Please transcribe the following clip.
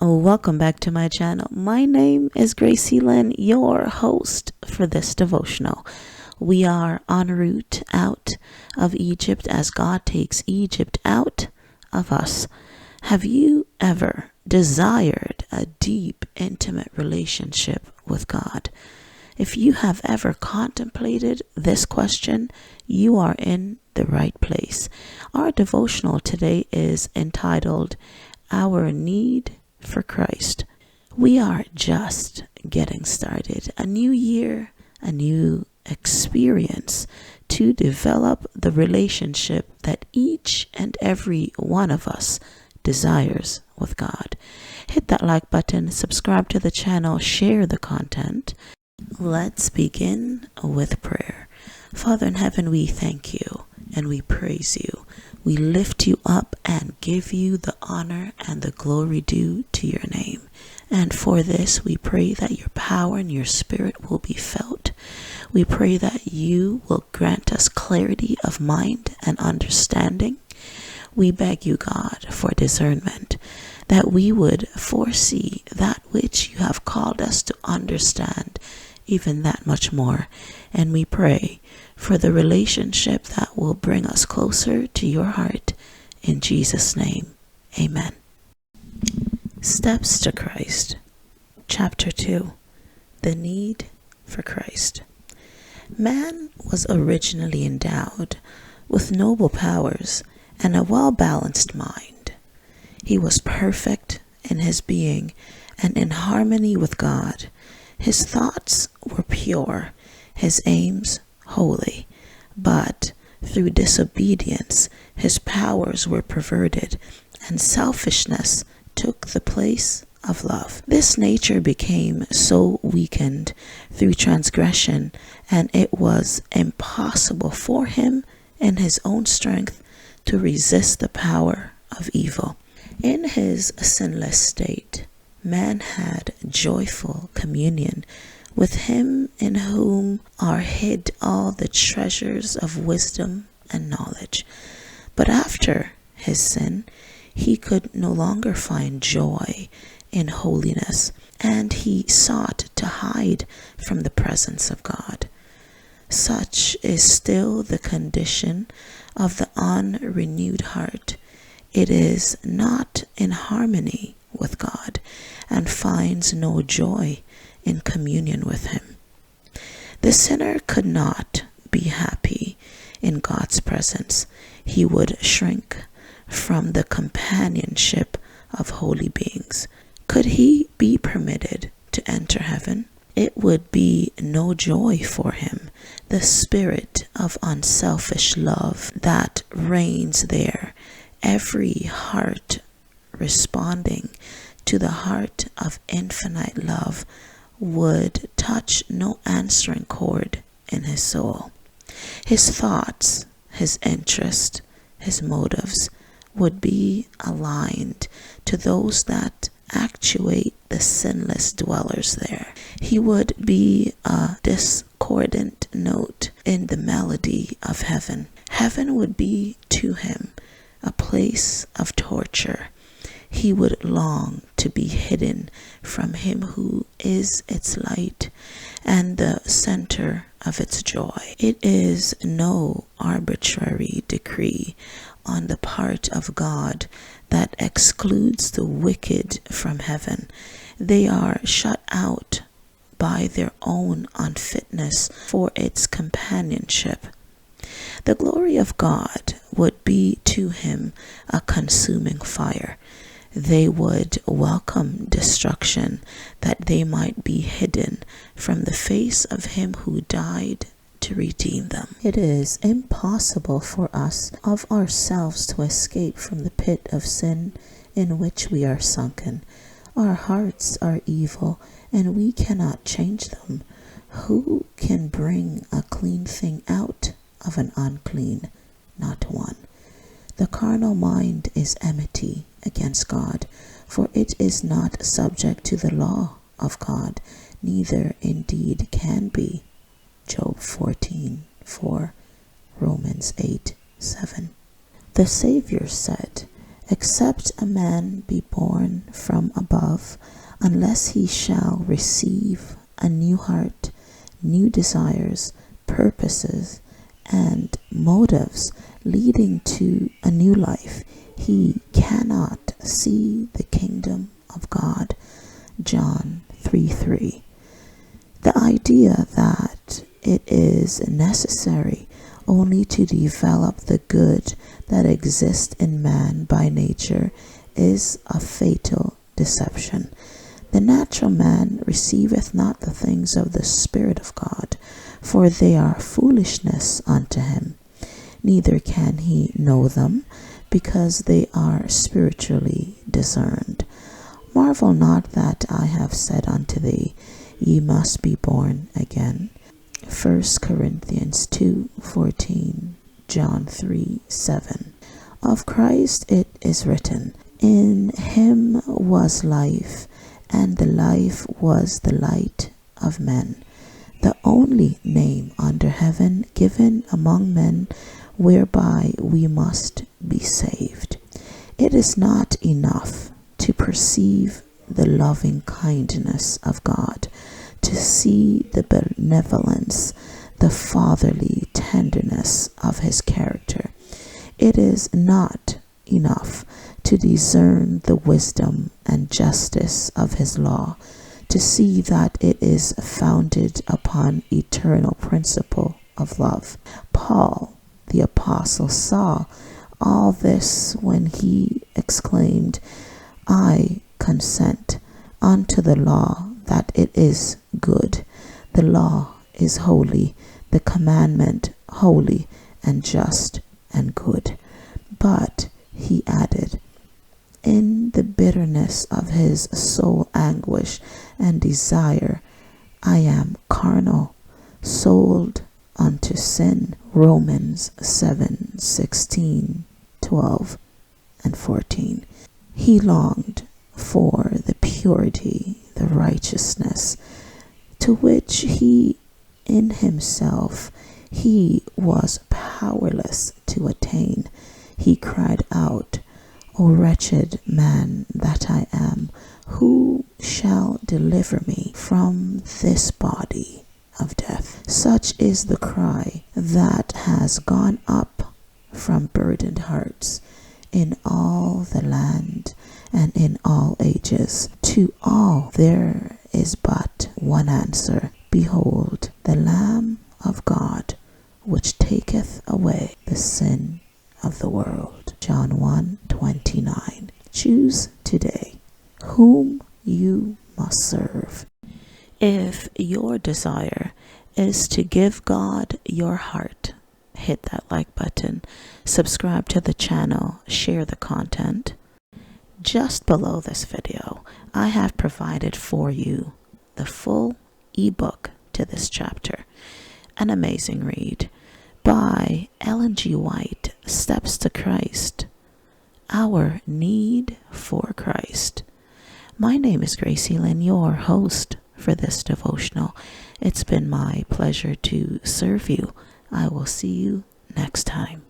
Welcome back to my channel. My name is Gracie Lynn, your host for this devotional. We are en route out of Egypt as God takes Egypt out of us. Have you ever desired a deep, intimate relationship with God? If you have ever contemplated this question, you are in the right place. Our devotional today is entitled, Our Need for Christ. We are just getting started. A new year, a new experience to develop the relationship that each and every one of us desires with God. Hit that like button, subscribe to the channel, share the content. Let's begin with prayer. Father in heaven, we thank you and we praise you. We lift you up and give you the honor and the glory due to your name. And for this, we pray that your power and your spirit will be felt. We pray that you will grant us clarity of mind and understanding. We beg you, God, for discernment, that we would foresee that which you have called us to understand even that much more. And we pray for the relationship that will bring us closer to your heart. In Jesus' name, amen. Steps to Christ. Chapter 2. The Need for Christ. Man was originally endowed with noble powers and a well-balanced mind. He was perfect in his being and in harmony with God. His thoughts were pure, his aims holy, but through disobedience his powers were perverted and selfishness took the place of love. This nature became so weakened through transgression, and it was impossible for him in his own strength to resist the power of evil. In his sinless state, man had joyful communion with him in whom are hid all the treasures of wisdom and knowledge. But after his sin, he could no longer find joy in holiness, and he sought to hide from the presence of God. Such is still the condition of the unrenewed heart. It is not in harmony with God and finds no joy in communion with him. The sinner could not be happy in God's presence. He would shrink from the companionship of holy beings. Could he be permitted to enter heaven? It would be no joy for him. The spirit of unselfish love that reigns there, every heart responding to the heart of infinite love, would touch no answering chord in his soul. His thoughts, his interest, his motives would be aligned to those that actuate the sinless dwellers there. He would be a discordant note in the melody of heaven. Heaven would be to him a place of torture. He would long to be hidden from him who is its light and the center of its joy. It is no arbitrary decree on the part of God that excludes the wicked from heaven. They are shut out by their own unfitness for its companionship. The glory of God would be to him a consuming fire. They would welcome destruction that they might be hidden from the face of him who died to redeem them. It is impossible for us of ourselves to escape from the pit of sin in which we are sunken. Our hearts are evil and we cannot change them. Who can bring a clean thing out of an unclean? Not one. The carnal mind is enmity against God, for it is not subject to the law of God, neither indeed can be. Job 14:4, Romans 8:7. The Savior said, Except a man be born from above, unless he shall receive a new heart, new desires, purposes, and motives leading to a new life, he cannot see the kingdom of God. John 3:3. The idea that it is necessary only to develop the good that exists in man by nature is a fatal deception. The natural man receiveth not the things of the Spirit of God, for they are foolishness unto him. Neither can he know them, because they are spiritually discerned. Marvel not that I have said unto thee, Ye must be born again. 1 Corinthians 2:14, John 3:7. Of Christ it is written, In him was life, and the life was the light of men. The only name under heaven given among men whereby we must be saved. It is not enough to perceive the loving kindness of God, to see the benevolence, the fatherly tenderness of his character. It is not enough to discern the wisdom and justice of his law, to see that it is founded upon eternal principle of love. Paul, the apostle, saw all this when he exclaimed, I consent unto the law that it is good. The law is holy, the commandment holy and just and good. But, he added, in the bitterness of his soul anguish and desire, I am carnal, sold unto sin. Romans 7:16, 12, and 14. He longed for the purity, the righteousness, to which he in himself he was powerless to attain. He cried out, O wretched man that I am, who shall deliver me from this body of death? Such is the cry that has gone up from burdened hearts in all the land and in all ages. To all there is but one answer. Behold, the Lamb of God, which taketh away the sin of the world. John 1:29. Choose today whom you must serve. If your desire is to give God your heart, hit that like button, subscribe to the channel, share the content. Just below this video, I have provided for you the full ebook to this chapter, an amazing read by Ellen G. White, Steps to Christ, Our Need for Christ. My name is Gracie Lynn, your host for this devotional. It's been my pleasure to serve you. I will see you next time.